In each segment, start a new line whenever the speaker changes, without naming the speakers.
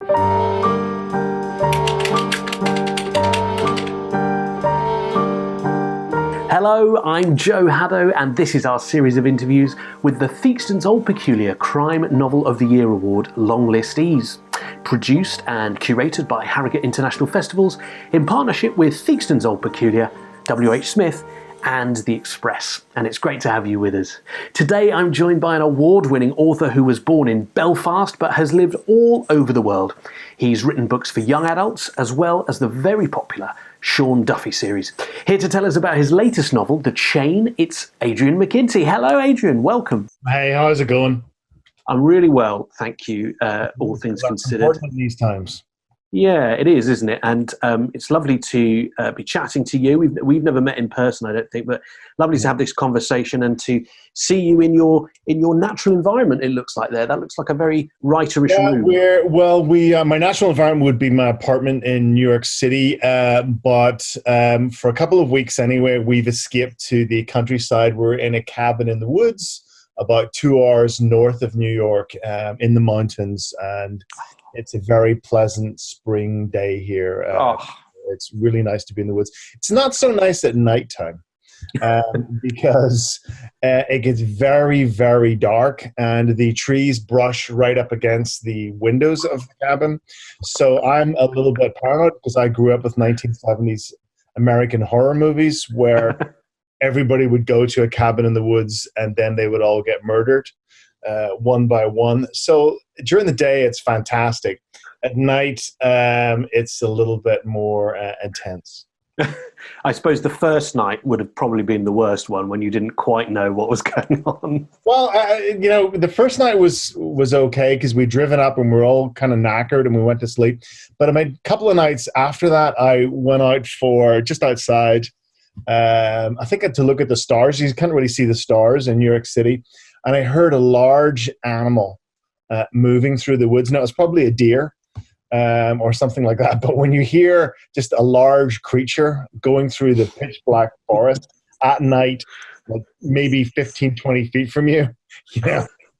Hello, I'm Joe Haddow, and this is our series of interviews with the Theakston Old Peculier Crime Novel of the Year Award longlistees. Produced and curated by Harrogate International Festivals in partnership with Theakston Old Peculier, WHSmiths, and the Express. And it's great to have you with us. Today I'm joined by an award-winning author who was born in Belfast but has lived all over the world. He's written books for young adults as well as the very popular Sean Duffy series. Here to tell us about his latest novel, The Chain, it's Adrian McKinty. Hello, Adrian. Welcome.
Hey, how's it going?
I'm really well, thank you, all things
That's
considered.
important these times.
Yeah, it is, isn't it? And it's lovely to be chatting to you. We've never met in person, I don't think, but lovely to have this conversation and to see you in your natural environment. It looks like that looks like a very writerish room.
My natural environment would be my apartment in New York City, but for a couple of weeks anyway, we've escaped to the countryside. We're in a cabin in the woods, about 2 hours north of New York, in the mountains, and it's a very pleasant spring day here. It's really nice to be in the woods. It's not so nice at nighttime because it gets very, very dark and the trees brush right up against the windows of the cabin. So I'm a little bit paranoid because I grew up with 1970s American horror movies where everybody would go to a cabin in the woods and then they would all get murdered. One by one. So during the day, it's fantastic. At night, it's a little bit more intense.
I suppose the first night would have probably been the worst one when you didn't quite know what was going on.
Well, the first night was okay because we'd driven up and we were all kind of knackered and we went to sleep. But a couple of nights after that, I went out for just outside. I think to look at the stars. You can't really see the stars in New York City. And I heard a large animal moving through the woods. Now, it was probably a deer or something like that. But when you hear just a large creature going through the pitch black forest at night, like maybe 15, 20 feet from you,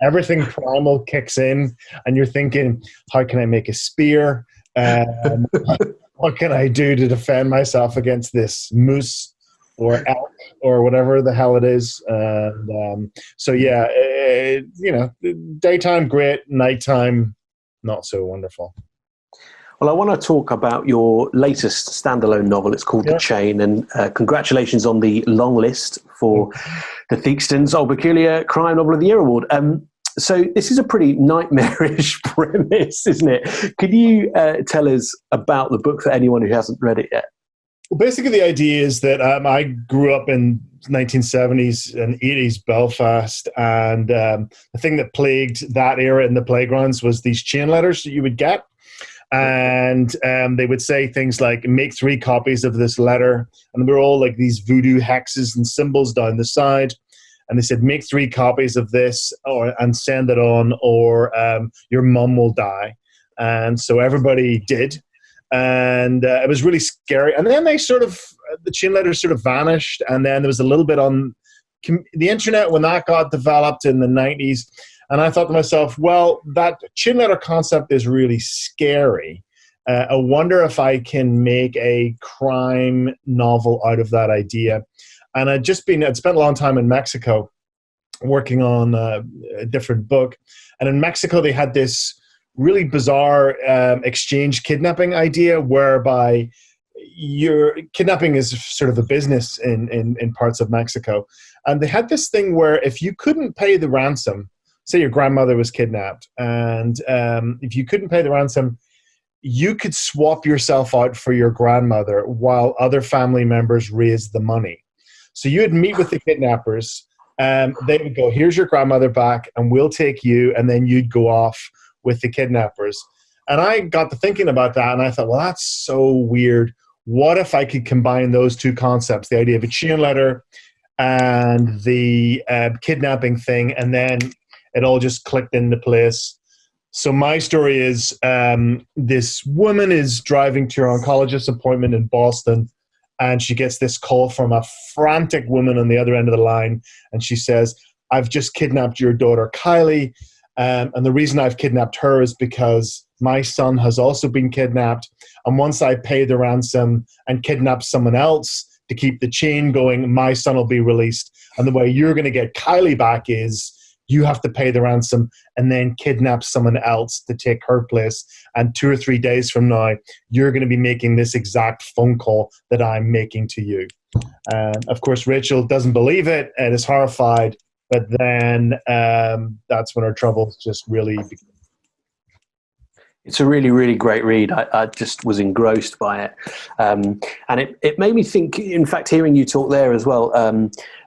everything primal kicks in. And you're thinking, how can I make a spear? What can I do to defend myself against this moose or elk or whatever the hell it is? Daytime great, nighttime not so wonderful.
Well, I want to talk about your latest standalone novel. It's called The Chain, and congratulations on the long list for the Theakston Old Peculier Crime Novel of the Year Award. So this is a pretty nightmarish premise, isn't it? Could you tell us about the book for anyone who hasn't read it yet?
Well, basically, the idea is that I grew up in 1970s and 80s Belfast, and the thing that plagued that era in the playgrounds was these chain letters that you would get. And they would say things like, make 3 copies of this letter. And they were all like these voodoo hexes and symbols down the side. And they said, make 3 copies of this and send it on, or your mum will die. And so everybody did. And it was really scary. And then the chain letters sort of vanished. And then there was a little bit on the internet when that got developed in the 90s. And I thought to myself, well, that chain letter concept is really scary. I wonder if I can make a crime novel out of that idea. And I'd spent a long time in Mexico working on a different book. And in Mexico, they had this really bizarre exchange kidnapping idea whereby your kidnapping is sort of a business in parts of Mexico. And they had this thing where if you couldn't pay the ransom, say your grandmother was kidnapped, and if you couldn't pay the ransom, you could swap yourself out for your grandmother while other family members raised the money. So you would meet with the kidnappers, and they would go, here's your grandmother back, and we'll take you, and then you'd go off with the kidnappers. And I got to thinking about that, and I thought, well, that's so weird. What if I could combine those two concepts, the idea of a chain letter and the kidnapping thing, and then it all just clicked into place. So my story is this woman is driving to her oncologist appointment in Boston, and she gets this call from a frantic woman on the other end of the line, and she says, I've just kidnapped your daughter, Kylie, and the reason I've kidnapped her is because my son has also been kidnapped. And once I pay the ransom and kidnap someone else to keep the chain going, my son will be released. And the way you're going to get Kylie back is you have to pay the ransom and then kidnap someone else to take her place. And 2 or 3 days from now, you're going to be making this exact phone call that I'm making to you. Of course, Rachel doesn't believe it and is horrified. But then that's when our troubles just really begin.
It's a really, really great read. I just was engrossed by it. And it made me think, in fact, hearing you talk there as well,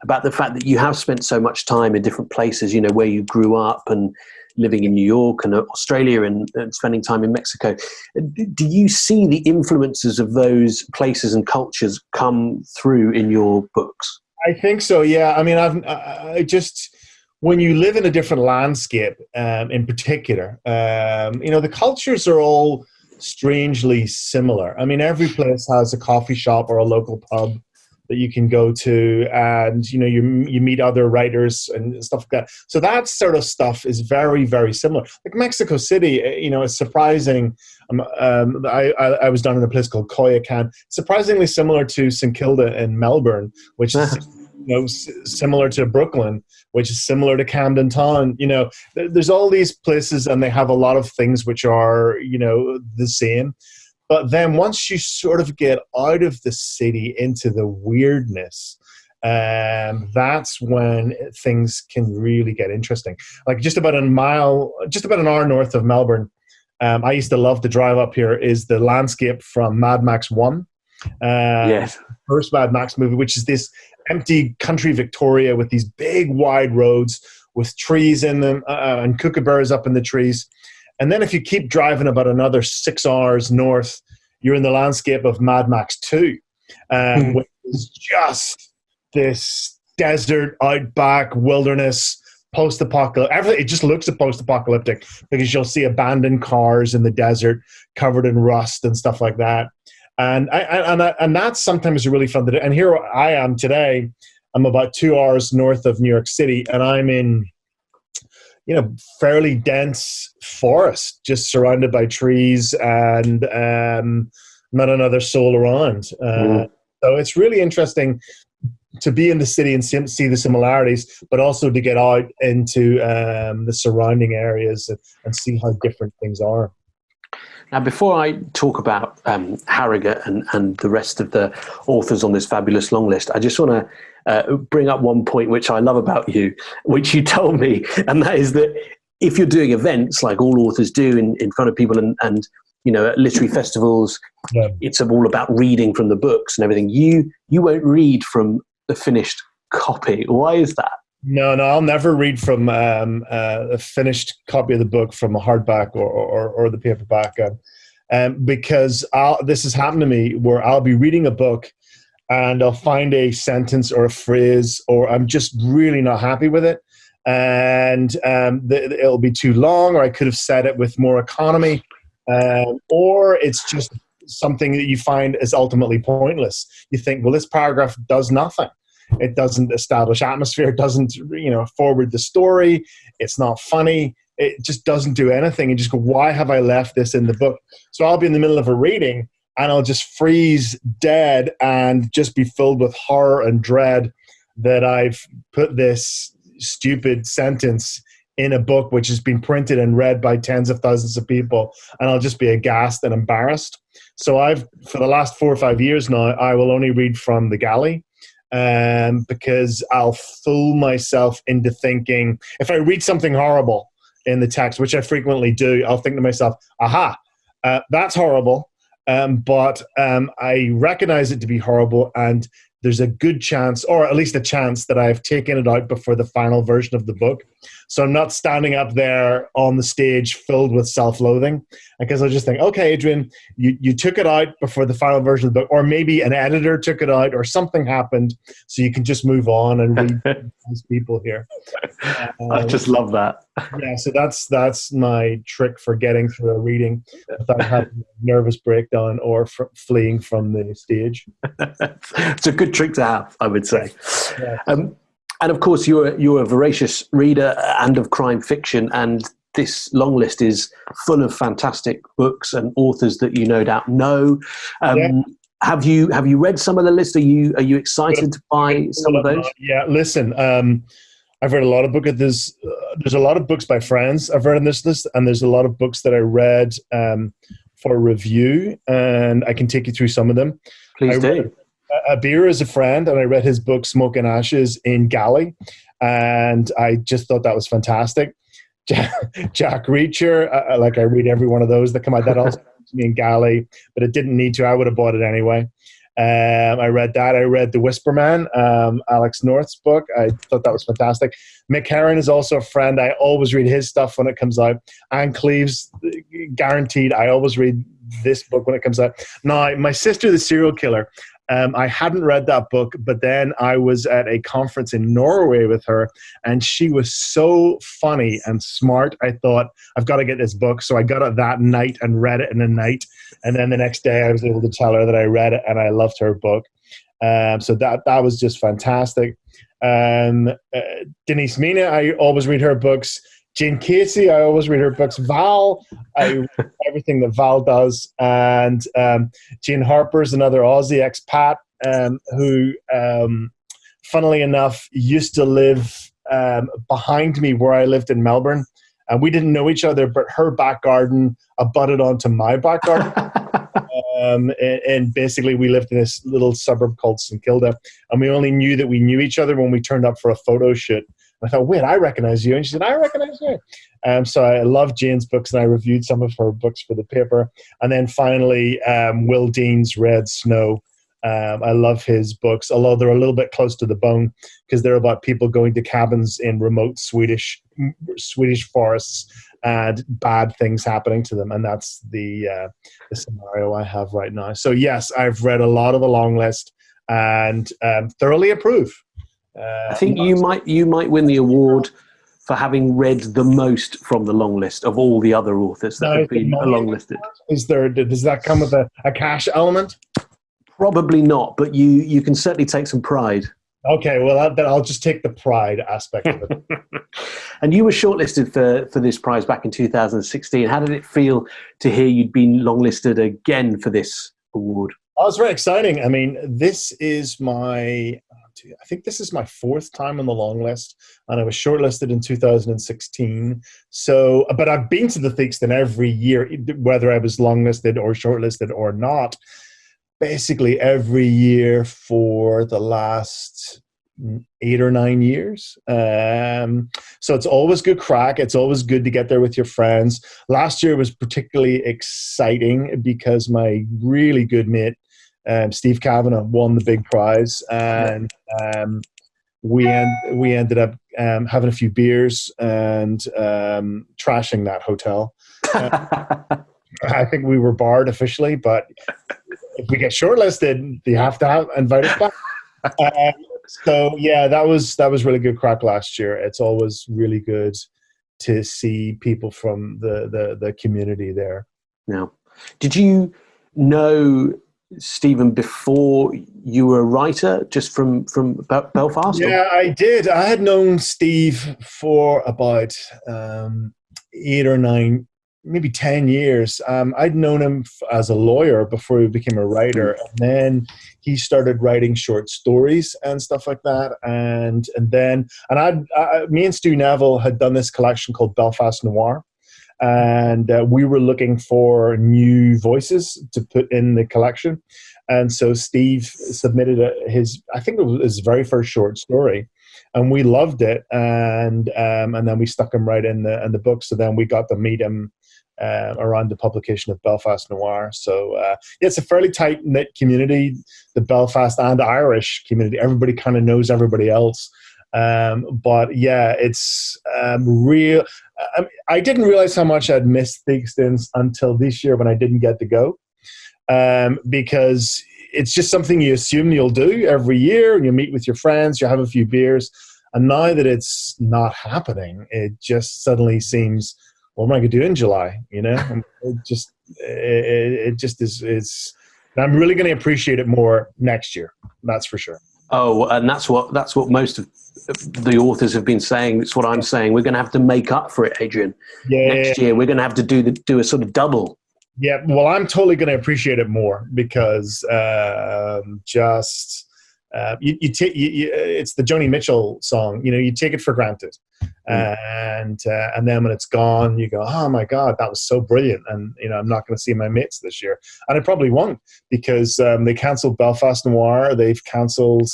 about the fact that you have spent so much time in different places, you know, where you grew up and living in New York and Australia and spending time in Mexico. Do you see the influences of those places and cultures come through in your books?
I think so, yeah. I mean, I just... when you live in a different landscape, in particular, you know, the cultures are all strangely similar. I mean, every place has a coffee shop or a local pub that you can go to, and, you know, you meet other writers and stuff like that. So that sort of stuff is very, very similar. Like Mexico City, you know, it's surprising. I was down in a place called Coyoacan, surprisingly similar to St. Kilda in Melbourne, which is, you know, similar to Brooklyn, which is similar to Camden Town. You know, there's all these places and they have a lot of things which are, you know, the same. But then once you sort of get out of the city into the weirdness, that's when things can really get interesting. Like just about an hour north of Melbourne, I used to love to drive up here, is the landscape from Mad Max 1.
Yes.
First Mad Max movie, which is this empty country Victoria with these big wide roads with trees in them and kookaburras up in the trees. And then if you keep driving about another 6 hours north, you're in the landscape of Mad Max 2, which is just this desert, outback, wilderness, post-apocalyptic. Everything, it just looks post-apocalyptic because you'll see abandoned cars in the desert covered in rust and stuff like that. And that's sometimes really fun to do. And here I am today. I'm about 2 hours north of New York City, and I'm in, you know, fairly dense forest, just surrounded by trees and not another soul around. So it's really interesting to be in the city and see the similarities, but also to get out into the surrounding areas and see how different things are.
Now, before I talk about Harrogate and the rest of the authors on this fabulous long list, I just want to bring up one point which I love about you, which you told me, and that is that if you're doing events like all authors do in front of people and you know, at literary festivals, it's all about reading from the books and everything. You won't read from the finished copy. Why is that?
No, I'll never read from a finished copy of the book from a hardback or the paperback, because this has happened to me where I'll be reading a book and I'll find a sentence or a phrase, or I'm just really not happy with it, and it'll be too long, or I could have said it with more economy, or it's just something that you find is ultimately pointless. You think, well, this paragraph does nothing. It doesn't establish atmosphere. It doesn't, you know, forward the story. It's not funny. It just doesn't do anything. And just go, why have I left this in the book? So I'll be in the middle of a reading and I'll just freeze dead and just be filled with horror and dread that I've put this stupid sentence in a book which has been printed and read by tens of thousands of people, and I'll just be aghast and embarrassed. So for the last 4 or 5 years now, I will only read from the galley. Because I'll fool myself into thinking, if I read something horrible in the text, which I frequently do, I'll think to myself, aha, that's horrible, but I recognize it to be horrible, and there's a good chance, or at least a chance, that I've taken it out before the final version of the book. So I'm not standing up there on the stage filled with self-loathing, because I just think, okay, Adrian, you took it out before the final version of the book, or maybe an editor took it out, or something happened, so you can just move on and read these people here.
I just love that.
Yeah, so that's my trick for getting through a reading without having a nervous breakdown or fleeing from the stage.
It's a good trick to have, I would say.
Yeah.
And of course, you're a voracious reader and of crime fiction, and this long list is full of fantastic books and authors that you no doubt know. Have you read some of the list? Are you excited to buy some of those?
Yeah, listen, I've read a lot of books. There's a lot of books by friends I've read in this list, and there's a lot of books that I read for review, and I can take you through some of them.
Please do.
Abir is a friend, and I read his book Smoke and Ashes in Galley, and I just thought that was fantastic. Jack Reacher, I read every one of those that come out. That also comes to me in Galley, but it didn't need to. I would have bought it anyway. I read that. I read The Whisper Man, Alex North's book. I thought that was fantastic. Mick Herron is also a friend. I always read his stuff when it comes out. Anne Cleeve's guaranteed. I always read this book when it comes out. Now, My Sister, the Serial Killer. I hadn't read that book, but then I was at a conference in Norway with her, and she was so funny and smart. I thought, I've got to get this book. So I got it that night and read it in a night. And then the next day I was able to tell her that I read it and I loved her book. So that was just fantastic. Denise Mina, I always read her books. Jane Casey, I always read her books. Val, I read everything that Val does. And Jane Harper's another Aussie expat who, funnily enough, used to live behind me where I lived in Melbourne. And we didn't know each other, but her back garden abutted onto my back garden. And basically we lived in this little suburb called St Kilda. And we only knew that we knew each other when we turned up for a photo shoot. I thought, wait, I recognize you. And she said, I recognize you. So I love Jane's books, and I reviewed some of her books for the paper. And then finally, Will Dean's Red Snow. I love his books, although they're a little bit close to the bone because they're about people going to cabins in remote Swedish forests and bad things happening to them. And that's the scenario I have right now. So yes, I've read a lot of the long list and thoroughly approve.
I think you might win the award for having read the most from the long list of all the other authors that have been long listed.
Does that come with a cash element?
Probably not, but you can certainly take some pride.
Okay, well, then I'll just take the pride aspect of it.
And you were shortlisted for this prize back in 2016. How did it feel to hear you'd been longlisted again for this award?
Oh, it's very exciting. I mean, this is my fourth time on the long list, and I was shortlisted in 2016. So, but I've been to the Theakston every year, whether I was longlisted or shortlisted or not, basically every year for the last 8 or 9 years. So it's always good crack. It's always good to get there with your friends. Last year was particularly exciting because my really good mate, Steve Kavanagh, won the big prize, and we ended up having a few beers and trashing that hotel. I think we were barred officially, but if we get shortlisted, you have to invite us back. So yeah, that was really good crack last year. It's always really good to see people from the community there.
Now, did you know Stephen before you were a writer, just from Belfast?
Yeah, I did. I had known Steve for about 8 or 9, maybe 10 years. I'd known him as a lawyer before he became a writer, and then he started writing short stories and stuff like that. And me and Stu Neville had done this collection called Belfast Noir. And we were looking for new voices to put in the collection. And so Steve submitted I think it was his very first short story, and we loved it. And then we stuck him right in the book. So then we got to meet him around the publication of Belfast Noir. So it's a fairly tight-knit community, the Belfast and Irish community. Everybody kind of knows everybody else. But yeah, it's real. I didn't realize how much I'd missed Theakston's until this year when I didn't get to go, because it's just something you assume you'll do every year, and you meet with your friends, you have a few beers, and now that it's not happening, it just suddenly seems, what am I going to do in July? You know, it just is. I'm really going to appreciate it more next year. That's for sure.
Oh, and that's what most of the authors have been saying. It's what I'm saying. We're going to have to make up for it, Adrian. Next year, we're going to have to do a sort of double.
Yeah, well, I'm totally going to appreciate it more because it's the Joni Mitchell song. You take it for granted, and then when it's gone, you go, "Oh my God, that was so brilliant!" And I'm not going to see my mates this year, and I probably won't because they cancelled Belfast Noir. They've cancelled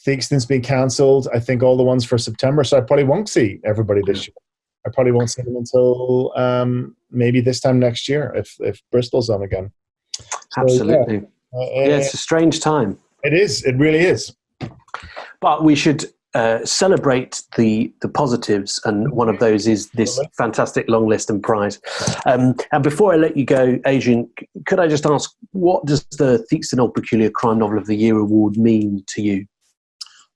Theakston's been cancelled. I think all the ones for September, so I probably won't see everybody this year. I probably won't see them until maybe this time next year if Bristol's on again. So,
absolutely. Yeah, it's a strange time.
It is. It really is.
But we should celebrate the positives, and one of those is this fantastic long list and prize. And before I let you go, Adrian, could I just ask, what does the Theakston Old Peculier Crime Novel of the Year award mean to you?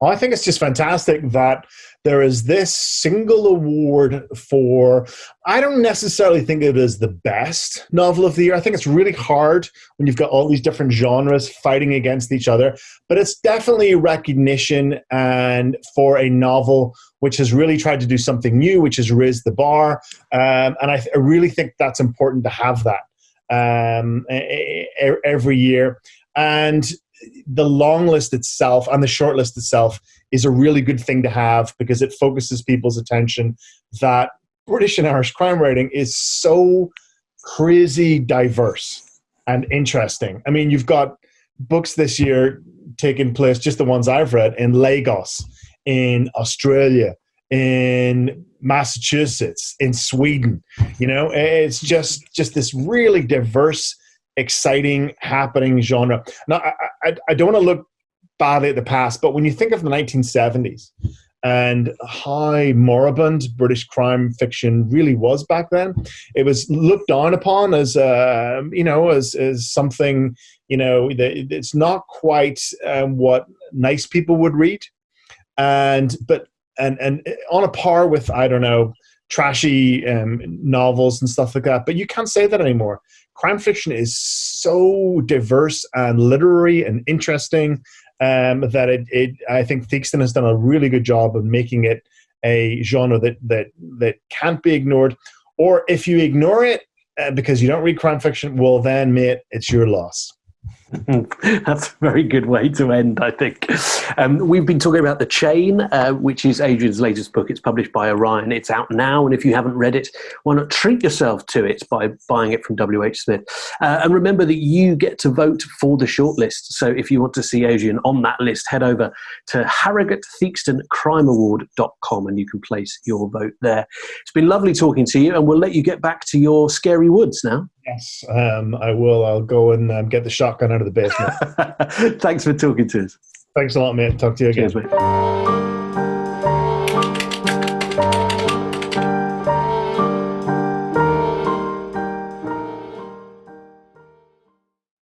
Well, I think it's just fantastic that there is this single award for, I don't necessarily think it is the best novel of the year. I think it's really hard when you've got all these different genres fighting against each other, but it's definitely a recognition and for a novel which has really tried to do something new, which has raised the bar. And I really think that's important to have that every year. And the long list itself and the short list itself is a really good thing to have because it focuses people's attention that British and Irish crime writing is so crazy diverse and interesting. I mean, you've got books this year taking place, just the ones I've read, in Lagos, in Australia, in Massachusetts, in Sweden. It's just this really diverse, exciting, happening genre. Now, I don't want to look badly at the past, but when you think of the 1970s and how moribund British crime fiction really was back then, it was looked down upon as as something that it's not quite what nice people would read, and on a par with, I don't know, trashy novels and stuff like that. But you can't say that anymore. Crime fiction is so diverse and literary and interesting that I think Theakston has done a really good job of making it a genre that can't be ignored. Or if you ignore it because you don't read crime fiction, well then, mate, it's your loss.
That's a very good way to end, I think. We've been talking about The Chain, which is Adrian's latest book. It's published by Orion. It's out now, and if you haven't read it, why not treat yourself to it by buying it from WHSmith? And remember that you get to vote for the shortlist. So if you want to see Adrian on that list, head over to harrogatetheakstoncrimeaward.com and you can place your vote there. It's been lovely talking to you, and we'll let you get back to your scary woods now.
Yes, I will. I'll go and get the shotgun out of the basement.
Thanks for talking to us.
Thanks a lot, mate. Talk to you again.
Cheers, mate.